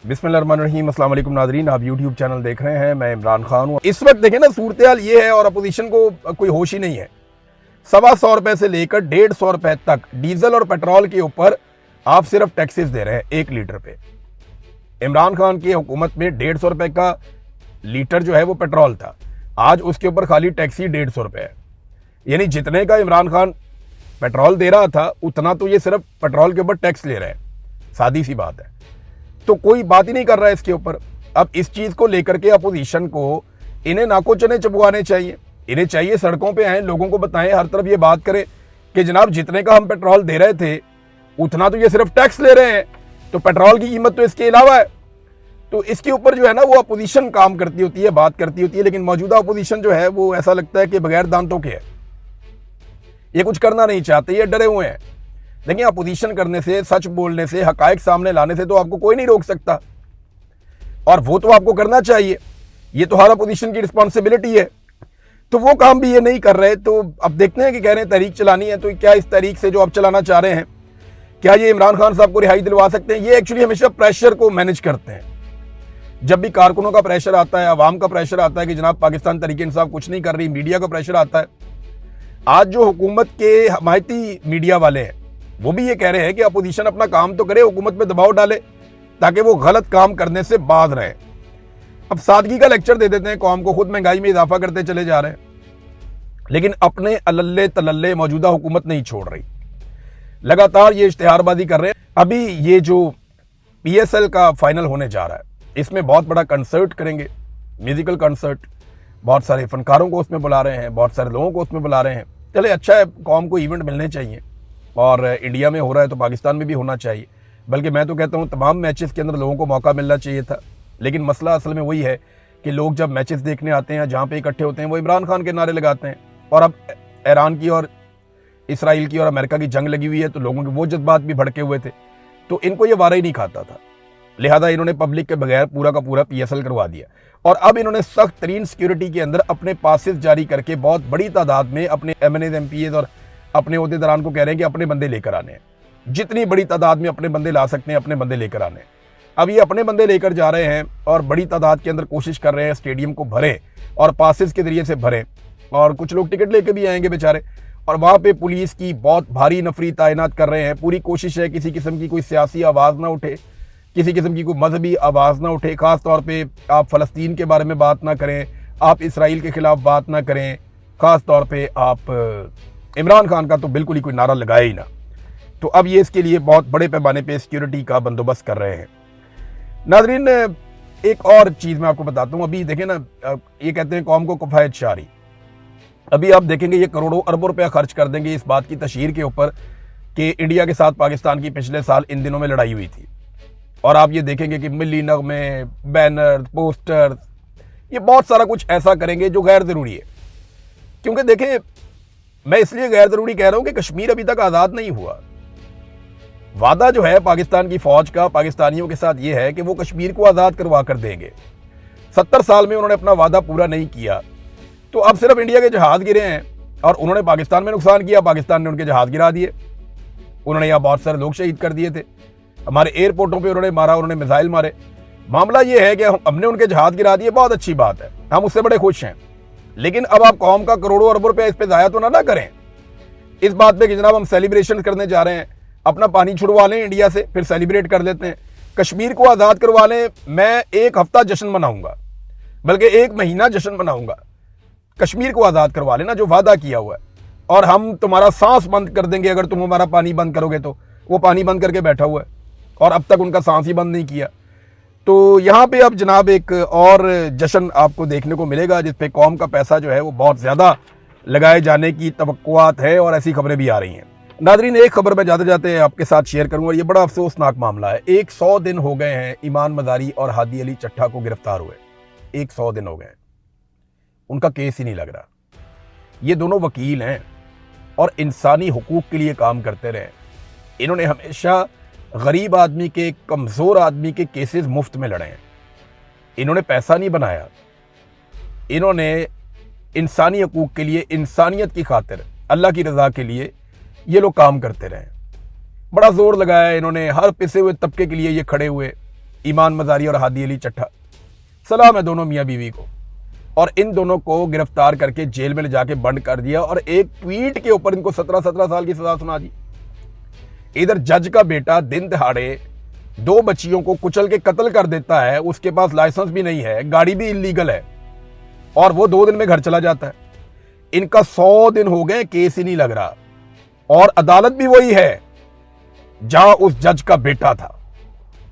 बिस्मिल्लाहिर्रहमानिर्रहीम। अस्सलाम वालेकुम नाज़रीन, आप यूट्यूब चैनल देख रहे हैं। मैं इमरान खान हूँ। इस वक्त देखें ना, सूरत हाल ये है और अपोजिशन को कोई होश ही नहीं है। 125 रुपये से लेकर 150 रुपये तक डीजल और पेट्रोल के ऊपर आप सिर्फ टैक्सेस दे रहे हैं 1 लीटर पे। इमरान खान की हुकूमत में 150 रुपये का लीटर जो है वो पेट्रोल था, आज उसके ऊपर खाली टैक्स ही 150 रुपये है। यानी जितने का इमरान खान पेट्रोल दे रहा था उतना तो ये सिर्फ पेट्रोल के ऊपर टैक्स ले रहे हैं। सादी सी बात है, तो कोई बात ही नहीं कर रहा है इसके ऊपर। अब इस चीज को लेकर के अपोजिशन को इन्हें नाको चने चबवाने चाहिए। इन्हें चाहिए सड़कों पे आए, लोगों को बताएं, हर तरफ ये बात करें कि जनाब जितने का हम पेट्रोल दे रहे थे उतना तो ये सिर्फ टैक्स ले रहे हैं, तो पेट्रोल की कीमत तो इसके अलावा है। तो इसके ऊपर जो है ना वो अपोजिशन काम करती होती है, बात करती होती है, लेकिन मौजूदा अपोजिशन जो है वो ऐसा लगता है कि बगैर दांतों के है, ये कुछ करना नहीं चाहते, ये डरे हुए हैं। देखिए, अपोजिशन करने से, सच बोलने से, हकायक सामने लाने से तो आपको कोई नहीं रोक सकता, और वो तो आपको करना चाहिए। ये तो हर अपोजिशन की रिस्पॉन्सिबिलिटी है। तो वो काम भी ये नहीं कर रहे। तो अब देखते हैं कि कह रहे हैं तहरीक चलानी है, तो क्या इस तहरीक से जो आप चलाना चाह रहे हैं, क्या ये इमरान खान साहब को रिहाई दिलवा सकते हैं? ये एक्चुअली हमेशा प्रेशर को मैनेज करते हैं। जब भी कारकुनों का प्रेशर आता है, आवाम का प्रेशर आता है कि जनाब पाकिस्तान तहरीक इंसाफ कुछ नहीं कर रही, मीडिया का प्रेशर आता है। आज जो हुकूमत के हमायती मीडिया वाले हैं वो भी ये कह रहे हैं कि अपोजिशन अपना काम तो करे, हुकूमत पे दबाव डाले ताकि वो गलत काम करने से बाज रहे। अब सादगी का लेक्चर दे देते हैं कौम को, खुद महंगाई में इजाफा करते चले जा रहे हैं, लेकिन अपने अल्ले तलल्ले मौजूदा हुकूमत नहीं छोड़ रही। लगातार ये इश्तिहारबाजी कर रहे हैं। अभी ये जो PSL का फाइनल होने जा रहा है, इसमें बहुत बड़ा कंसर्ट करेंगे, म्यूजिकल कंसर्ट। बहुत सारे फनकारों को उसमें बुला रहे हैं, बहुत सारे लोगों को उसमें बुला रहे हैं। चले, अच्छा है, कौम को इवेंट मिलने चाहिए, और इंडिया में हो रहा है तो पाकिस्तान में भी होना चाहिए। बल्कि मैं तो कहता हूँ तमाम मैचेस के अंदर लोगों को मौका मिलना चाहिए था। लेकिन मसला असल में वही है कि लोग जब मैचेस देखने आते हैं, जहाँ पे इकट्ठे होते हैं, वो इमरान खान के नारे लगाते हैं। और अब ईरान की और इसराइल की और अमेरिका की जंग लगी हुई है, तो लोगों के वो जज्बात भी भड़के हुए थे, तो इनको ये वारा ही नहीं खाता था। लिहाजा इन्होंने पब्लिक के बगैर पूरा का पूरा PSL करवा दिया। और अब इन्होंने सख्त तरीन सिक्योरिटी के अंदर अपने पासेस जारी करके बहुत बड़ी तादाद में अपने MNAs MPAs और अपने ओहदेदारान को कह रहे हैं कि अपने बंदे लेकर आने हैं। जितनी बड़ी तादाद में अपने बंदे ला सकते हैं, अपने बंदे लेकर आने हैं। अब ये अपने बंदे लेकर जा रहे हैं और बड़ी तादाद के अंदर कोशिश कर रहे हैं स्टेडियम को भरे और पासेस के जरिए से भरे, और कुछ लोग टिकट लेके भी आएंगे बेचारे। और वहाँ पे पुलिस की बहुत भारी नफरी तैनात कर रहे हैं। पूरी कोशिश है किसी किस्म की कोई सियासी आवाज़ ना उठे, किसी किस्म की कोई मजहबी आवाज़ ना उठे। ख़ास तौर पे आप फ़लस्तीन के बारे में बात ना करें, आप इसराइल के ख़िलाफ़ बात ना करें, ख़ास तौर पे आप इमरान खान का तो बिल्कुल ही कोई नारा लगाया ही ना। तो अब ये इसके लिए बहुत बड़े पैमाने पे सिक्योरिटी का बंदोबस्त कर रहे हैं। नाज़रीन, एक और चीज़ मैं आपको बताता हूँ। अभी देखें ना, ये कहते हैं कौम को किफ़ायत शारी। अभी आप देखेंगे ये करोड़ों अरबों रुपया खर्च कर देंगे इस बात की तशहीर के ऊपर कि इंडिया के साथ पाकिस्तान की पिछले साल इन दिनों में लड़ाई हुई थी। और आप ये देखेंगे कि मिली नगमे, बैनर, पोस्टर, ये बहुत सारा कुछ ऐसा करेंगे जो गैर ज़रूरी है। क्योंकि देखें, मैं इसलिए गैर ज़रूरी कह रहा हूं कि कश्मीर अभी तक आज़ाद नहीं हुआ। वादा जो है पाकिस्तान की फ़ौज का पाकिस्तानियों के साथ ये है कि वो कश्मीर को आज़ाद करवा कर देंगे। 70 साल में उन्होंने अपना वादा पूरा नहीं किया, तो अब सिर्फ इंडिया के जहाज़ गिरे हैं और उन्होंने पाकिस्तान में नुकसान किया, पाकिस्तान ने उनके जहाज़ गिरा दिए। उन्होंने यहाँ बहुत सारे लोग शहीद कर दिए थे, हमारे एयरपोर्टों पर उन्होंने मारा, उन्होंने मिसाइल मारे। मामला ये है कि हमने उनके जहाज़ गिरा दिए, बहुत अच्छी बात है, हम उससे बड़े खुश हैं। लेकिन अब आप कौम का करोड़ों अरबों रुपया इस पे ज़ाया तो ना करें, इस बात पे कि जनाब हम सेलिब्रेशन करने जा रहे हैं, अपना पानी छुड़वा लें इंडिया से, फिर सेलिब्रेट कर लेते हैं। कश्मीर को आज़ाद करवा लें, मैं 1 हफ्ता जश्न मनाऊंगा, बल्कि 1 महीना जश्न मनाऊंगा। कश्मीर को आज़ाद करवा लेना जो वादा किया हुआ है, और हम तुम्हारा सांस बंद कर देंगे अगर तुम हमारा पानी बंद करोगे। तो वो पानी बंद करके बैठा हुआ है और अब तक उनका सांस ही बंद नहीं किया। तो यहाँ पे अब जनाब एक और जश्न आपको देखने को मिलेगा जिसपे कौम का पैसा जो है वो बहुत ज़्यादा लगाए जाने की तवक्कुआत है, और ऐसी खबरें भी आ रही हैं। नाज़रीन, एक खबर मैं जाते जाते आपके साथ शेयर करूँगा, ये बड़ा अफसोसनाक मामला है। 100 दिन हो गए हैं ईमान मज़ारी और हादी अली चट्ठा को गिरफ्तार हुए। 100 दिन हो गए, उनका केस ही नहीं लग रहा। ये दोनों वकील हैं और इंसानी हुकूक के लिए काम करते रहे। इन्होंने हमेशा गरीब आदमी के, कमज़ोर आदमी के केसेस मुफ्त में लड़े हैं। इन्होंने पैसा नहीं बनाया, इन्होंने इंसानी हकूक के लिए, इंसानियत की खातिर, अल्लाह की रज़ा के लिए ये लोग काम करते रहे। बड़ा जोर लगाया इन्होंने, हर पिसे हुए तबके के लिए ये खड़े हुए। ईमान मजारी और हादी अली चट्ठा। सलाम है दोनों मियाँ बीवी को। और इन दोनों को गिरफ्तार करके जेल में ले जाके बंद कर दिया और एक ट्वीट के ऊपर इनको 17-17 साल की सजा सुना दी। इधर जज का बेटा दिन दहाड़े 2 बच्चियों को कुचल के कत्ल कर देता है, उसके पास लाइसेंस भी नहीं है, गाड़ी भी इलीगल है, और वो 2 दिन में घर चला जाता है। इनका 100 दिन हो गए, केस ही नहीं लग रहा, और अदालत भी वही है जहां उस जज का बेटा था,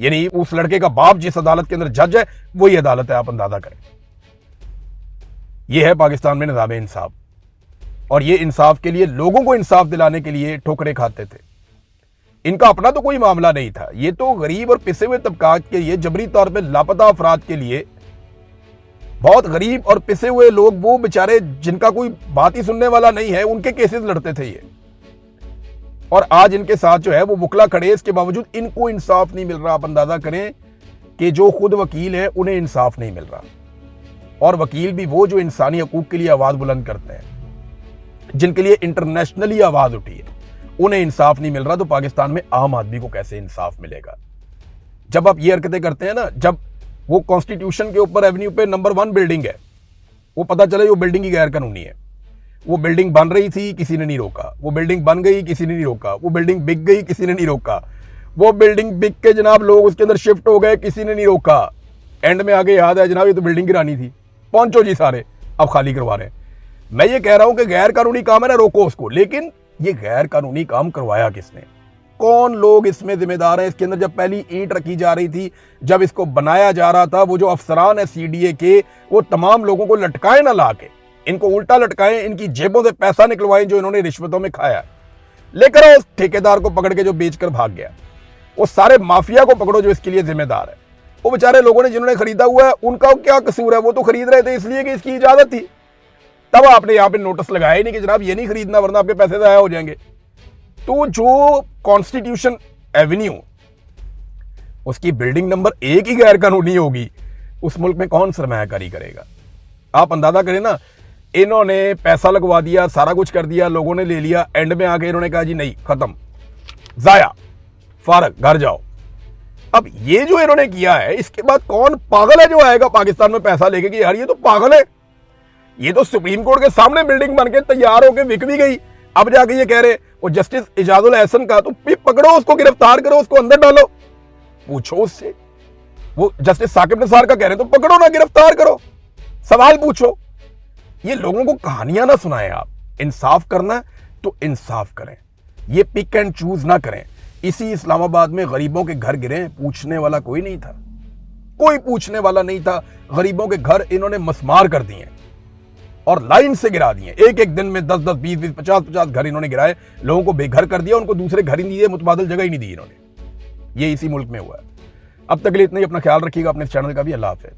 यानी उस लड़के का बाप जिस अदालत के अंदर जज है वही अदालत है। आप अंदाजा करें, यह है पाकिस्तान में निज़ाम इंसाफ। और ये इंसाफ के लिए, लोगों को इंसाफ दिलाने के लिए ठोकरें खाते थे। इनका अपना तो कोई मामला नहीं था, ये तो गरीब और पिसे हुए तबकात के लिए, जबरी तौर पे लापता अफराद के लिए, बहुत गरीब और पिसे हुए लोग, वो बेचारे जिनका कोई बात ही सुनने वाला नहीं है, उनके केसेस लड़ते थे ये। और आज इनके साथ जो है वो वकला खड़े, इसके बावजूद इनको इंसाफ नहीं मिल रहा। आप अंदाजा करें कि जो खुद वकील है उन्हें इंसाफ नहीं मिल रहा, और वकील भी वो जो इंसानी हकूक के लिए आवाज बुलंद करते हैं, जिनके लिए इंटरनेशनली आवाज उठी है, उन्हें इंसाफ नहीं मिल रहा। तो पाकिस्तान में आम आदमी को कैसे इंसाफ मिलेगा? जब आप ये हरकतें करते हैं ना, जब वो कॉन्स्टिट्यूशन के ऊपर एवेन्यू पे नंबर 1 बिल्डिंग है, वो पता चले वो बिल्डिंग ही गैर कानूनी है, वो बिल्डिंग बन रही थी, किसी ने नहीं रोका, वो बिल्डिंग बन गई, किसी ने नहीं रोका, वो बिल्डिंग बिक गई, किसी ने नहीं रोका, वो बिल्डिंग बिक के जनाब लोग उसके अंदर शिफ्ट हो गए, किसी ने नहीं रोका। एंड में आगे याद है जनाब ये तो बिल्डिंग गिरानी थी, पहुंचो जी सारे, अब खाली करवा रहे हैं। मैं ये कह रहा हूं कि गैर कानूनी काम है ना, रोको उसको, लेकिन ये गैर कानूनी काम करवाया किसने? कौन लोग इसमें जिम्मेदार हैं? इसके अंदर जब पहली ईंट रखी जा रही थी, जब इसको बनाया जा रहा था, वो जो अफसरान है सीडीए के, वो तमाम लोगों को लटकाए ना ला के, इनको उल्टा लटकाएं, इनकी जेबों से पैसा निकलवाएं जो इन्होंने रिश्वतों में खाया। लेकर आओ उस ठेकेदार को पकड़ के जो बेचकर भाग गया, वो सारे माफिया को पकड़ो जो इसके लिए जिम्मेदार है। वो बेचारे लोगों ने जिन्होंने खरीदा हुआ है, उनका क्या कसूर है? वो तो खरीद रहे थे इसलिए कि इसकी इजाजत थी। तब आपने यहां पे नोटिस लगाया ही नहीं कि जनाब ये नहीं खरीदना वरना आपके पैसे जाया हो जाएंगे। तो जो कॉन्स्टिट्यूशन एवेन्यू, उसकी बिल्डिंग नंबर 1 ही गैर कानूनी होगी, उस मुल्क में कौन सरमायाकारी करेगा? आप अंदाजा करें ना, इन्होंने पैसा लगवा दिया, सारा कुछ कर दिया, लोगों ने ले लिया, एंड में आके इन्होंने कहा जी नहीं, खत्म, जाया, फारग, घर जाओ। अब ये जो इन्होंने किया है, इसके बाद कौन पागल है जो आएगा पाकिस्तान में पैसा लेके कि यार ये तो पागल है, ये तो सुप्रीम कोर्ट के सामने बिल्डिंग बनके तैयार होकर बिक भी गई, अब जाके ये कह रहे वो जस्टिस इजाजुल एहसन का, तो पकड़ो उसको, गिरफ्तार करो उसको, अंदर डालो, पूछो उससे। वो जस्टिस साकिब निसार का कह रहे हैं तो पकड़ो ना, गिरफ्तार करो, सवाल पूछो। ये लोगों को कहानियां ना सुनाएं। आप इंसाफ करना है तो इंसाफ करें, ये पिक एंड चूज ना करें। इसी इस्लामाबाद में गरीबों के घर गिरे, पूछने वाला कोई नहीं था, कोई पूछने वाला नहीं था। गरीबों के घर इन्होंने मसमार कर दिए और लाइन से गिरा दिए। एक एक दिन में 10-10, 20-20, 50-50 घर इन्होंने गिराए, लोगों को बेघर कर दिया, उनको दूसरे घर ही नहीं दिए, मुतबादल जगह ही नहीं दी इन्होंने। ये इसी मुल्क में हुआ है। अब तक के लिए इतना ही। अपना ख्याल रखिएगा, अपने चैनल का भी। अल्लाह हाफिज़।